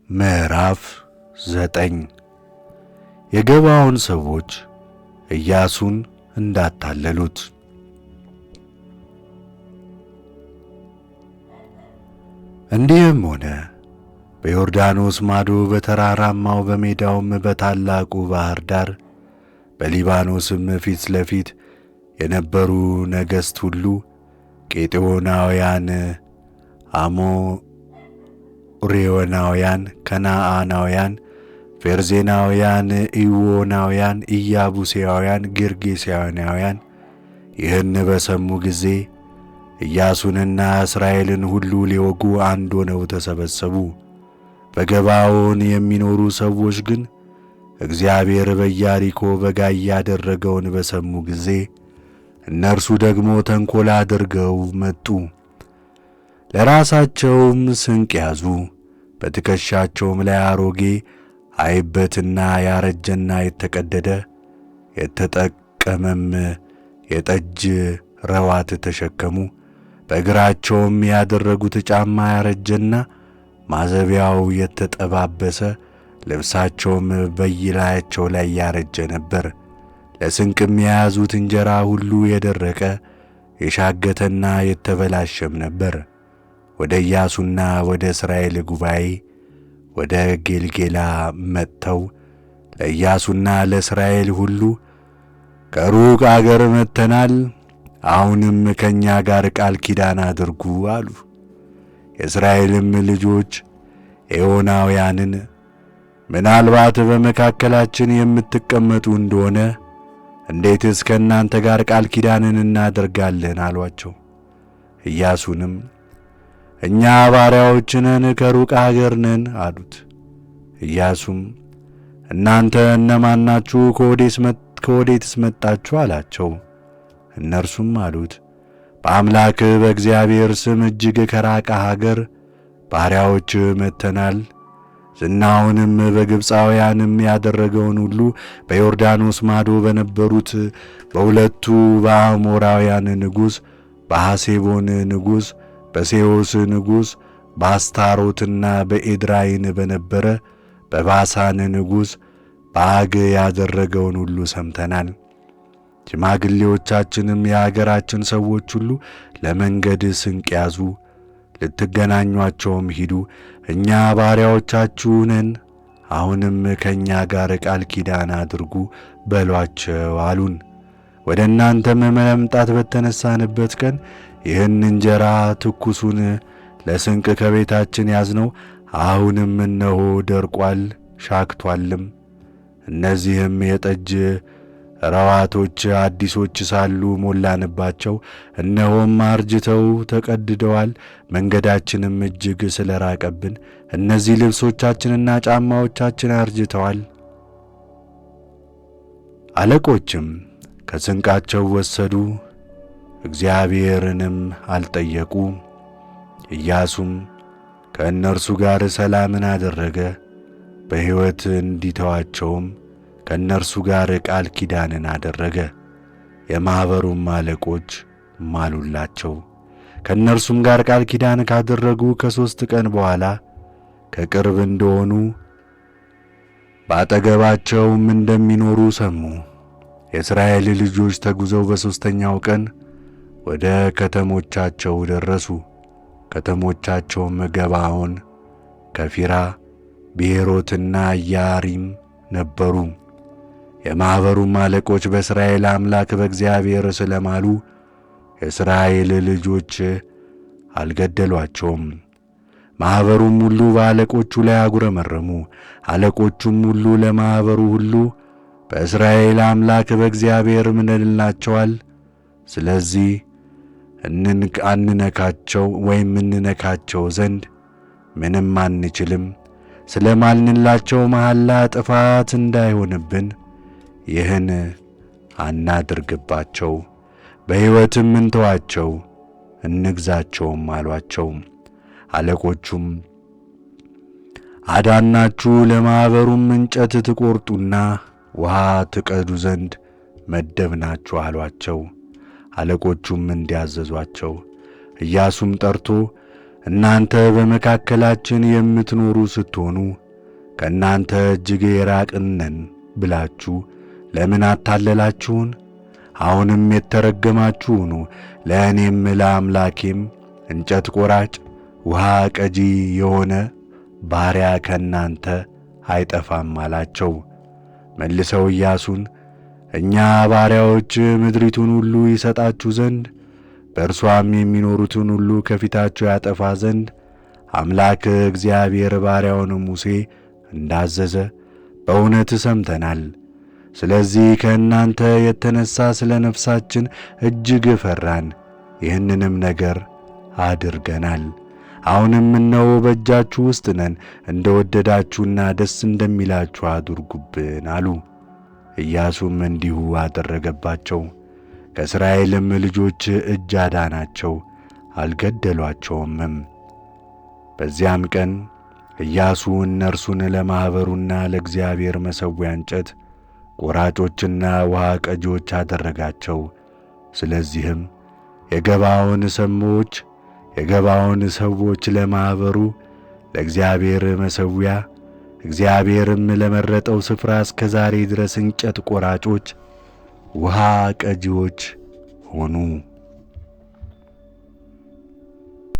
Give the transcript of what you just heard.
ምዕራፍ 9 የገባዖን ሰዎች ኢያሱን እንዳታለሉት። እንዲህም ሆነ፣ በዮርዳኖስ ማዶ በተራራማው በሜዳውም በታላቁ ባሕር ዳር በሊባኖስም ፊት ለፊት የነበሩ ነገሥት ሁሉ ኬጢዮናውያን፣ አሞሬዎናውያን፣ ከነዓናውያን፣ ፌርዜናውያን፣ ኢዮናውያን፣ ኢያቡሳውያን፣ ጌርጌሳውያን ይህን በሰሙ ጊዜ ኢያሱንና እስራኤልን ሁሉ ሊወጉ አንድ ሆነው ተሰበሰቡ። በገባዖን የሚኖሩ ሰዎች ግን እግዚአብሔር በኢያሪኮ በጋይ ያደረገውን በሰሙ ጊዜ እነርሱ ደግሞ ተንኰል አድርገው መጡ። ለራሳቸውም ስንቅ ያዙ። በትከሻቸውም ላይ አሮጌ አይበትና ያረጀና የተቀደደ የተጠቀመም የጠጅ ረዋት ተሸከሙ። በእግራቸውም ያደረጉት ጫማ ያረጀና ማዘቢያው የተጠባበሰ፣ ልብሳቸውም በየላያቸው ላይ ያረጀ ነበር። ለስንቅም የያዙት እንጀራ ሁሉ የደረቀ የሻገተና የተበላሸም ነበር። ወደ ኢያሱና ወደ እስራኤል ጉባኤ ወደ ጌልጌላ መጥተው ለኢያሱና ለእስራኤል ሁሉ ከሩቅ አገር መጥተናል፣ አሁንም ከእኛ ጋር ቃል ኪዳን አድርጉ አሉ። የእስራኤልም ልጆች ኤዮናውያንን ምናልባት በመካከላችን የምትቀመጡ እንደሆነ እንዴትስ ከእናንተ ጋር ቃል ኪዳንን እናደርጋለን አሏቸው። ኢያሱንም እኛ ባሪያዎች ነን፣ ከሩቅ አገር ነን አሉት። ኢያሱም እናንተ እነማን ናችሁ? ከወዴትስ መጣችሁ አላቸው። እነርሱም አሉት በአምላክ በእግዚአብሔር ስም እጅግ ከራቀ ሀገር ባሪያዎች መጥተናል። ዝናውንም በግብፃውያንም ያደረገውን ሁሉ በዮርዳኖስ ማዶ በነበሩት በሁለቱ በአሞራውያን ንጉሥ በሐሴቦን ንጉሥ በሴዎስ ንጉሥ በአስታሮትና በኤድራይን በነበረ በባሳን ንጉሥ በዐግ ያደረገውን ሁሉ ሰምተናል። ሽማግሌዎቻችንም የአገራችን ሰዎች ሁሉ ለመንገድ ስንቅ ያዙ፣ ልትገናኟቸውም ሂዱ፣ እኛ ባሪያዎቻችሁ ነን፣ አሁንም ከእኛ ጋር ቃል ኪዳን አድርጉ በሏቸው አሉን። ወደ እናንተም ለመምጣት በተነሳንበት ቀን ይህን እንጀራ ትኩሱን ለስንቅ ከቤታችን ያዝነው፣ አሁንም እነሆ ደርቋል ሻክቷልም። እነዚህም የጠጅ ረዋቶች አዲሶች ሳሉ ሞላንባቸው፣ እነሆም አርጅተው ተቀድደዋል። መንገዳችንም እጅግ ስለ ራቀብን እነዚህ ልብሶቻችንና ጫማዎቻችን አርጅተዋል። አለቆችም ከስንቃቸው ወሰዱ፣ እግዚአብሔርንም አልጠየቁ። ኢያሱም ከእነርሱ ጋር ሰላምን አደረገ፣ በሕይወት እንዲተዋቸውም ከእነርሱ ጋር ቃል ኪዳንን አደረገ። የማኅበሩም አለቆች ማሉላቸው። ከእነርሱም ጋር ቃል ኪዳን ካደረጉ ከ3 ቀን በኋላ ከቅርብ እንደሆኑ በአጠገባቸውም እንደሚኖሩ ሰሙ። የእስራኤል ልጆች ተጉዘው በሦስተኛው ቀን ወደ ከተሞቻቸው ደረሱ። ከተሞቻቸውም ገባዖን፣ ከፊራ፣ ብኤሮትና ኢያሪም ነበሩ። የማኅበሩም አለቆች በእስራኤል አምላክ በእግዚአብሔር ስለማሉ የእስራኤል ልጆች አልገደሏቸውም። ማኅበሩም ሁሉ በአለቆቹ ላይ አጉረመረሙ። አለቆቹም ሁሉ ለማኅበሩ ሁሉ በእስራኤል አምላክ በእግዚአብሔር ምለንላቸዋል፣ ስለዚህ እንነካቸው ዘንድ ምንም አንችልም። ስለ ማልንላቸው መሐላ ጥፋት እንዳይሆንብን ይህን አናድርግባቸው፣ በሕይወትም እንተዋቸው እንግዛቸውም አሏቸው። አለቆቹም አዳናችሁ፣ ለማኅበሩም እንጨት ትቈርጡና ውሃ ትቀዱ ዘንድ መደብናችሁ አሏቸው። አለቆቹም እንዲያዘዟቸው ኢያሱም ጠርቶ እናንተ በመካከላችን የምትኖሩ ስትሆኑ ከእናንተ እጅግ የራቅን ነን ብላችሁ ለምን አታለላችሁን? አሁንም የተረገማችሁ ሁኑ፣ ለእኔም ለአምላኬም እንጨት ቆራጭ ውሃ ቀጂ የሆነ ባሪያ ከእናንተ አይጠፋም አላቸው። መልሰው ኢያሱን እኛ ባሪያዎች ምድሪቱን ሁሉ ይሰጣችሁ ዘንድ በእርሷም የሚኖሩትን ሁሉ ከፊታችሁ ያጠፋ ዘንድ አምላክ እግዚአብሔር ባሪያውን ሙሴ እንዳዘዘ በእውነት ሰምተናል። ስለዚህ ከእናንተ የተነሣ ስለ ነፍሳችን እጅግ ፈራን፣ ይህንንም ነገር አድርገናል። አሁንም እነሆ በእጃችሁ ውስጥ ነን፣ እንደ ወደዳችሁና ደስ እንደሚላችሁ አድርጉብን አሉ። ኢያሱም እንዲሁ አደረገባቸው። ከእስራኤልም ልጆች እጅ አዳናቸው፣ አልገደሏቸውምም። በዚያም ቀን ኢያሱ እነርሱን ለማኅበሩና ለእግዚአብሔር መሠዊያ እንጨት ቆራጮችና ውሃ ቀጂዎች አደረጋቸው። ስለዚህም የገባዖን ሰዎች ለማኅበሩ ለእግዚአብሔር መሠዊያ እግዚአብሔርም ለመረጠው ስፍራ እስከ ዛሬ ድረስ እንጨት ቆራጮች፣ ውሃ ቀጂዎች ሆኑ።